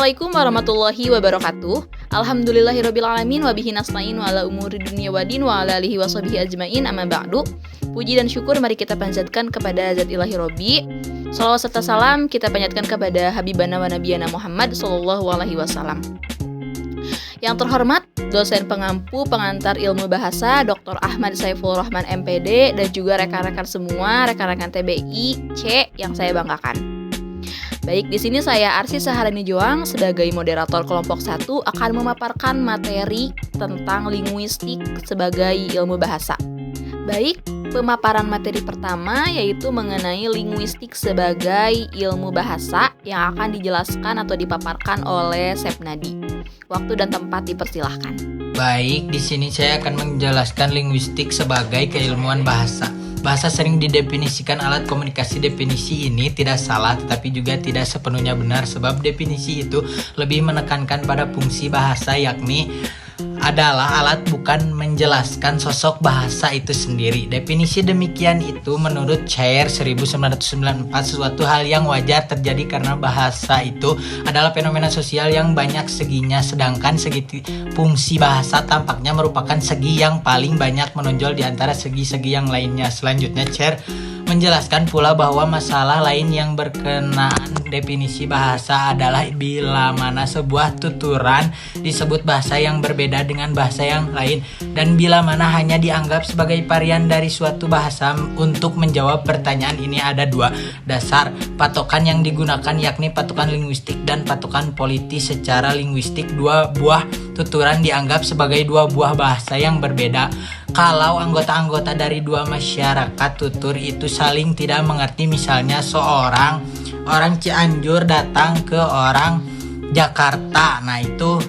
Assalamualaikum warahmatullahi wabarakatuh. Alhamdulillahirabbil alamin wa bihi nasta'in wa ala umuri dunya wa din wa ala alihi washabihi ajmain, amma ba'du. Puji dan syukur mari kita panjatkan kepada Zat Ilahi Robbi. Shalawat serta salam kita panjatkan kepada Habibana wa Nabiyana Muhammad sallallahu alaihi wasallam. Yang terhormat dosen pengampu pengantar ilmu bahasa Dr. Ahmad Saiful Rahman MPD dan juga rekan-rekan semua, rekan-rekan TBI C yang saya banggakan. Baik, di sini saya Arsy Saharani Joang sebagai moderator kelompok 1 akan memaparkan materi tentang linguistik sebagai ilmu bahasa. Baik, pemaparan materi pertama yaitu mengenai linguistik sebagai ilmu bahasa yang akan dijelaskan atau dipaparkan oleh Sepnadi. Waktu dan tempat dipersilahkan. Baik, di sini saya akan menjelaskan linguistik sebagai keilmuan bahasa. Bahasa sering didefinisikan alat komunikasi. Definisi ini tidak salah tetapi juga tidak sepenuhnya benar sebab definisi itu lebih menekankan pada fungsi bahasa, yakni adalah alat bukan menjelaskan sosok bahasa itu sendiri. Definisi demikian itu menurut Chair 1994 sesuatu hal yang wajar terjadi karena bahasa itu adalah fenomena sosial yang banyak seginya, sedangkan segi fungsi bahasa tampaknya merupakan segi yang paling banyak menonjol di antara segi-segi yang lainnya. Selanjutnya Chair menjelaskan pula bahwa masalah lain yang berkenaan definisi bahasa adalah bila mana sebuah tuturan disebut bahasa yang berbeda dengan bahasa yang lain dan bila mana hanya dianggap sebagai varian dari suatu bahasa. Untuk menjawab pertanyaan ini ada dua dasar patokan yang digunakan, yakni patokan linguistik dan patokan politis. Secara linguistik, dua buah tuturan dianggap sebagai dua buah bahasa yang berbeda kalau anggota-anggota dari dua masyarakat tutur itu saling tidak mengerti. Misalnya orang Cianjur datang ke orang Jakarta, nah itu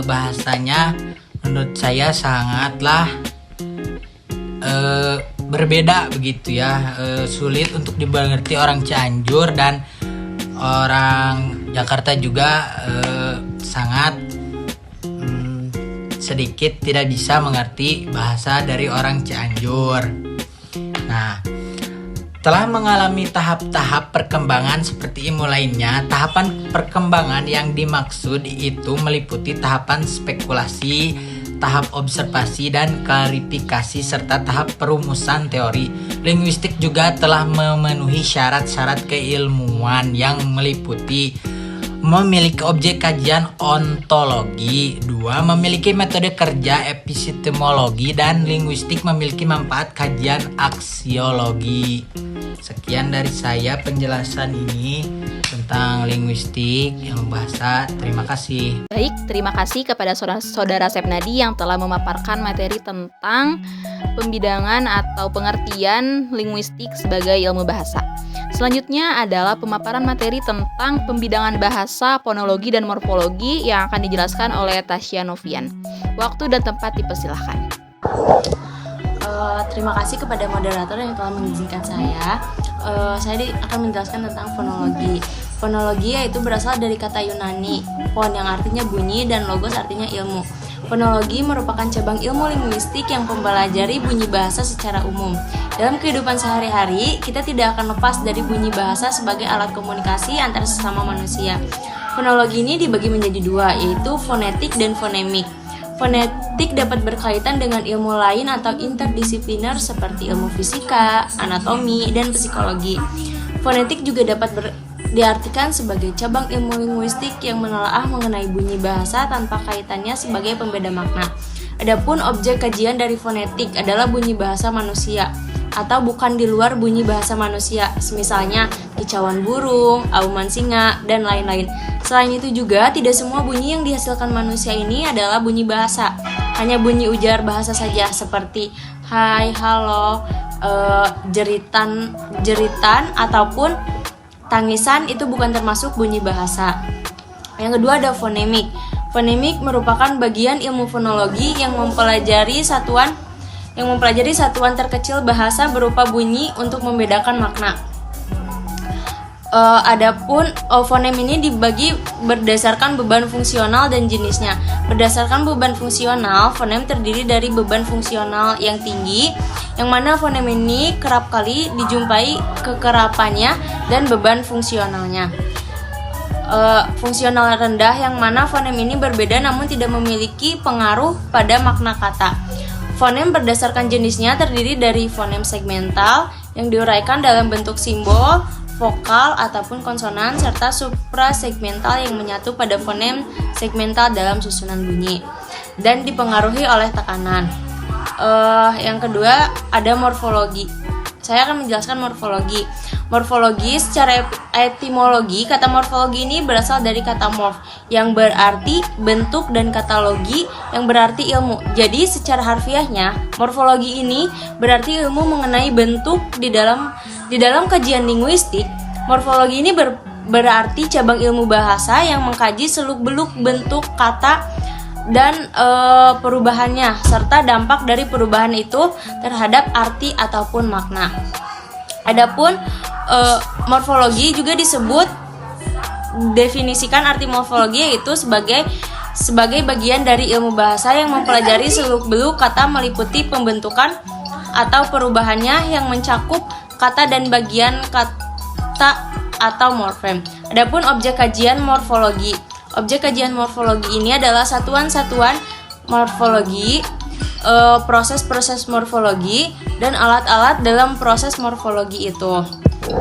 bahasanya menurut saya sangatlah berbeda begitu ya, sulit untuk dimengerti orang Cianjur dan orang Jakarta juga sangat sedikit tidak bisa mengerti bahasa dari orang Cianjur. Nah, telah mengalami tahap-tahap perkembangan seperti ilmu lainnya. Tahapan perkembangan yang dimaksud itu meliputi tahapan spekulasi, tahap observasi dan klarifikasi, serta tahap perumusan teori. Linguistik juga telah memenuhi syarat-syarat keilmuan yang meliputi memiliki objek kajian ontologi, 2. memiliki metode kerja epistemologi, dan linguistik memiliki manfaat kajian aksiologi. Sekian dari saya penjelasan ini tentang linguistik ilmu bahasa. Terima kasih. Baik, terima kasih kepada saudara Sepnadi yang telah memaparkan materi tentang pembidangan atau pengertian linguistik sebagai ilmu bahasa. Selanjutnya adalah pemaparan materi tentang pembidangan bahasa, fonologi, dan morfologi yang akan dijelaskan oleh Tasya Novian. Waktu dan tempat dipersilahkan. Terima kasih kepada moderator yang telah mengizinkan saya. Saya akan menjelaskan tentang fonologi. Fonologi yaitu berasal dari kata Yunani, fon yang artinya bunyi dan logos artinya ilmu. Fonologi merupakan cabang ilmu linguistik yang mempelajari bunyi bahasa secara umum. Dalam kehidupan sehari-hari, kita tidak akan lepas dari bunyi bahasa sebagai alat komunikasi antara sesama manusia. Fonologi ini dibagi menjadi dua, yaitu fonetik dan fonemik. Fonetik dapat berkaitan dengan ilmu lain atau interdisipliner seperti ilmu fisika, anatomi, dan psikologi. Fonetik juga dapat diartikan sebagai cabang ilmu linguistik yang menelaah mengenai bunyi bahasa tanpa kaitannya sebagai pembeda makna. Adapun objek kajian dari fonetik adalah bunyi bahasa manusia atau bukan di luar bunyi bahasa manusia, misalnya kicauan burung, auman singa, dan lain-lain. Selain itu juga tidak semua bunyi yang dihasilkan manusia ini adalah bunyi bahasa. Hanya bunyi ujar bahasa saja seperti hai, halo, jeritan ataupun tangisan itu bukan termasuk bunyi bahasa. Yang kedua ada fonemik. Fonemik merupakan bagian ilmu fonologi yang mempelajari satuan terkecil bahasa berupa bunyi untuk membedakan makna. Adapun fonem ini dibagi berdasarkan beban fungsional dan jenisnya. Berdasarkan beban fungsional, fonem terdiri dari beban fungsional yang tinggi, yang mana fonem ini kerap kali dijumpai kekerapannya dan beban fungsionalnya. fungsional rendah yang mana fonem ini berbeda namun tidak memiliki pengaruh pada makna kata. Fonem berdasarkan jenisnya terdiri dari fonem segmental yang diuraikan dalam bentuk simbol, vokal ataupun konsonan serta suprasegmental yang menyatu pada fonem segmental dalam susunan bunyi dan dipengaruhi oleh tekanan. Yang kedua ada morfologi. Saya akan menjelaskan morfologi. Morfologi secara etimologi, kata morfologi ini berasal dari kata morf yang berarti bentuk dan kata logi yang berarti ilmu. Jadi secara harfiahnya morfologi ini berarti ilmu mengenai bentuk di dalam kajian linguistik. Morfologi ini berarti cabang ilmu bahasa yang mengkaji seluk-beluk bentuk kata dan perubahannya serta dampak dari perubahan itu terhadap arti ataupun makna. Adapun morfologi juga definisikan arti morfologi yaitu sebagai bagian dari ilmu bahasa yang mempelajari seluk-beluk kata meliputi pembentukan atau perubahannya yang mencakup kata dan bagian kata atau morfem. Adapun objek kajian morfologi. Objek kajian morfologi ini adalah satuan-satuan morfologi, proses-proses morfologi, dan alat-alat dalam proses morfologi itu.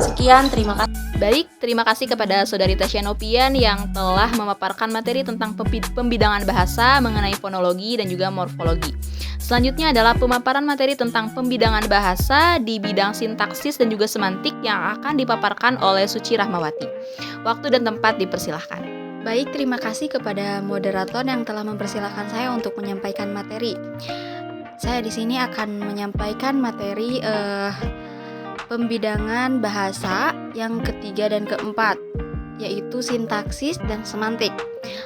Sekian, terima kasih. Baik, terima kasih kepada Saudari Tasya Nopian yang telah memaparkan materi tentang pembidangan bahasa mengenai fonologi dan juga morfologi. Selanjutnya adalah pemaparan materi tentang pembidangan bahasa di bidang sintaksis dan juga semantik yang akan dipaparkan oleh Suci Rahmawati. Waktu dan tempat dipersilahkan. Baik, terima kasih kepada moderator yang telah mempersilahkan saya untuk menyampaikan materi. Saya di sini akan menyampaikan materi pembidangan bahasa yang ketiga dan keempat, yaitu sintaksis dan semantik.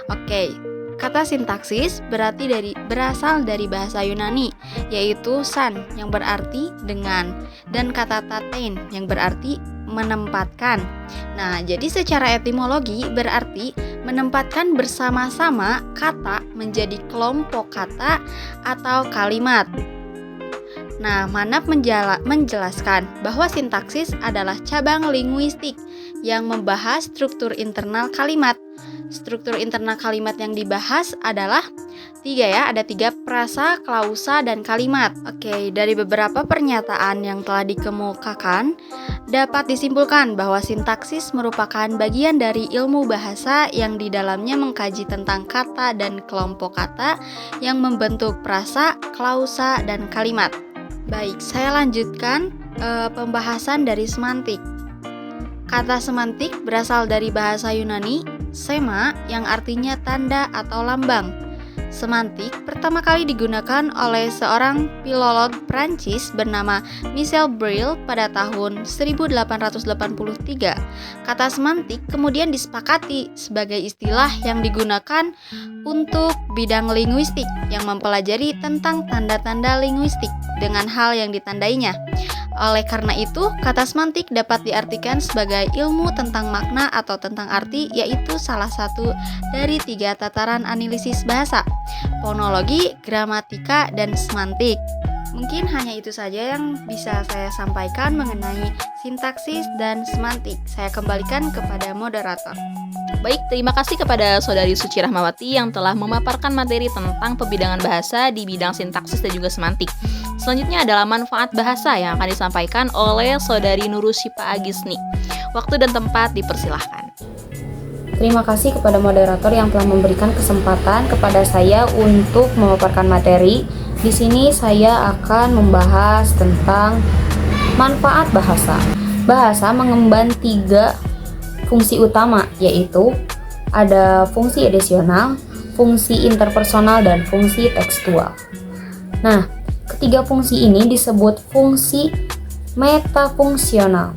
Oke, kata sintaksis berasal dari bahasa Yunani, yaitu san yang berarti dengan, dan kata tatein yang berarti menempatkan. Nah, jadi secara etimologi berarti menempatkan bersama-sama kata menjadi kelompok kata atau kalimat. Nah, Manap menjelaskan bahwa sintaksis adalah cabang linguistik yang membahas struktur internal kalimat. Struktur internal kalimat yang dibahas adalah ada tiga: prasa, klausa, dan kalimat. Oke, dari beberapa pernyataan yang telah dikemukakan, dapat disimpulkan bahwa sintaksis merupakan bagian dari ilmu bahasa yang di dalamnya mengkaji tentang kata dan kelompok kata yang membentuk prasa, klausa, dan kalimat. Baik, saya lanjutkan pembahasan dari semantik. Kata semantik berasal dari bahasa Yunani, sema, yang artinya tanda atau lambang. Semantik pertama kali digunakan oleh seorang filolog Prancis bernama Michel Breuil pada tahun 1883. Kata semantik kemudian disepakati sebagai istilah yang digunakan untuk bidang linguistik yang mempelajari tentang tanda-tanda linguistik dengan hal yang ditandainya. Oleh karena itu, kata semantik dapat diartikan sebagai ilmu tentang makna atau tentang arti, yaitu salah satu dari tiga tataran analisis bahasa: fonologi, gramatika, dan semantik. Mungkin hanya itu saja yang bisa saya sampaikan mengenai sintaksis dan semantik. Saya kembalikan kepada moderator. Baik, terima kasih kepada Saudari Suci Rahmawati yang telah memaparkan materi tentang pembidangan bahasa di bidang sintaksis dan juga semantik. Selanjutnya adalah manfaat bahasa yang akan disampaikan oleh Saudari Nurusyifa Agisni. Waktu dan tempat dipersilahkan. Terima kasih kepada moderator yang telah memberikan kesempatan kepada saya untuk memaparkan materi. Di sini saya akan membahas tentang manfaat bahasa. Bahasa mengemban 3 fungsi utama, yaitu ada fungsi edisional, fungsi interpersonal, dan fungsi tekstual. Nah, ketiga fungsi ini disebut fungsi metafungsional.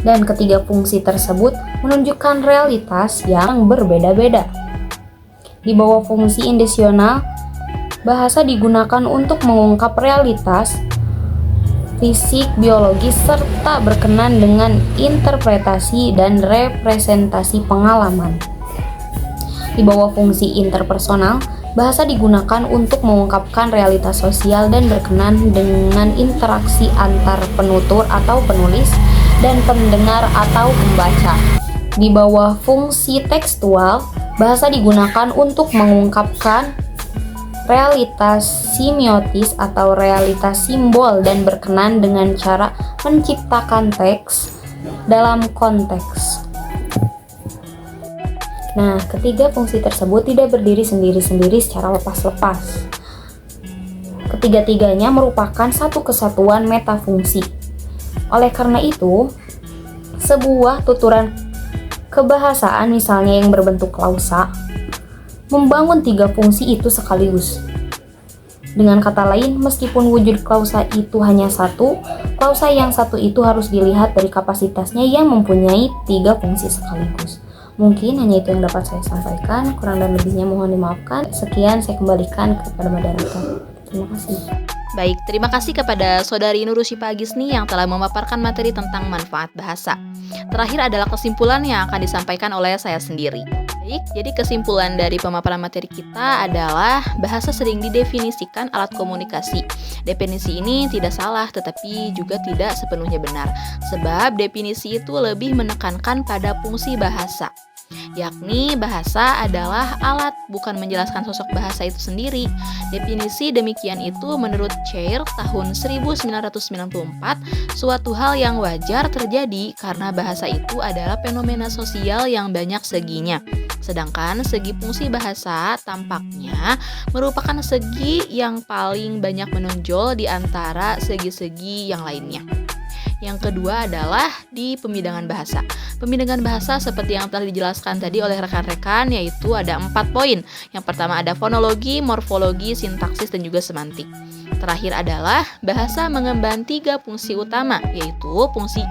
Dan ketiga fungsi tersebut menunjukkan realitas yang berbeda-beda. Di bawah fungsi edisional, bahasa digunakan untuk mengungkap realitas fisik, biologis, serta berkenan dengan interpretasi dan representasi pengalaman. Di bawah fungsi interpersonal, bahasa digunakan untuk mengungkapkan realitas sosial dan berkenan dengan interaksi antar penutur atau penulis dan pendengar atau pembaca. Di bawah fungsi tekstual, bahasa digunakan untuk mengungkapkan realitas semiotis atau realitas simbol dan berkenan dengan cara menciptakan teks dalam konteks. Nah, ketiga fungsi tersebut tidak berdiri sendiri-sendiri secara lepas-lepas. Ketiga-tiganya merupakan satu kesatuan metafungsi. Oleh karena itu, sebuah tuturan kebahasaan misalnya yang berbentuk klausa membangun tiga fungsi itu sekaligus. Dengan kata lain, meskipun wujud klausa itu hanya satu, klausa yang satu itu harus dilihat dari kapasitasnya yang mempunyai tiga fungsi sekaligus. Mungkin hanya itu yang dapat saya sampaikan, kurang dan lebihnya mohon dimaafkan. Sekian saya kembalikan kepada moderator. Terima kasih. Baik, terima kasih kepada Saudari Nur Rusyifa Agisni yang telah memaparkan materi tentang manfaat bahasa. Terakhir adalah kesimpulan yang akan disampaikan oleh saya sendiri. Baik, jadi kesimpulan dari pemaparan materi kita adalah bahasa sering didefinisikan alat komunikasi. Definisi ini tidak salah, tetapi juga tidak sepenuhnya benar. Sebab definisi itu lebih menekankan pada fungsi bahasa, yakni bahasa adalah alat, bukan menjelaskan sosok bahasa itu sendiri. Definisi demikian itu menurut Chair tahun 1994 suatu hal yang wajar terjadi karena bahasa itu adalah fenomena sosial yang banyak seginya. Sedangkan segi fungsi bahasa tampaknya merupakan segi yang paling banyak menonjol di antara segi-segi yang lainnya. Yang kedua adalah di pembidangan bahasa. Pembidangan bahasa seperti yang telah dijelaskan tadi oleh rekan-rekan, yaitu ada 4 poin. Yang pertama ada fonologi, morfologi, sintaksis, dan juga semantik. Terakhir adalah bahasa mengemban 3 fungsi utama, yaitu fungsi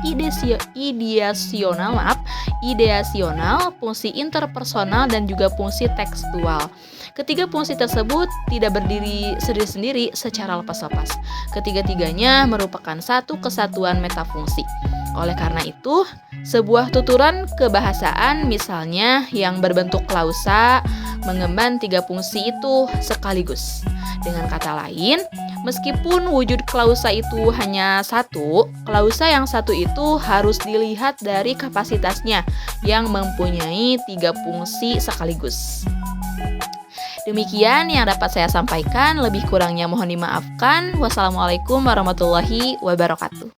ideasional, fungsi interpersonal, dan juga fungsi tekstual. Ketiga fungsi tersebut tidak berdiri sendiri-sendiri secara lepas-lepas. Ketiga-tiganya merupakan satu kesatuan metafungsi. Oleh karena itu, sebuah tuturan kebahasaan misalnya yang berbentuk klausa mengemban 3 fungsi itu sekaligus. Dengan kata lain, meskipun wujud klausa itu hanya satu, klausa yang satu itu harus dilihat dari kapasitasnya yang mempunyai 3 fungsi sekaligus. Demikian yang dapat saya sampaikan, lebih kurangnya mohon dimaafkan. Wassalamualaikum warahmatullahi wabarakatuh.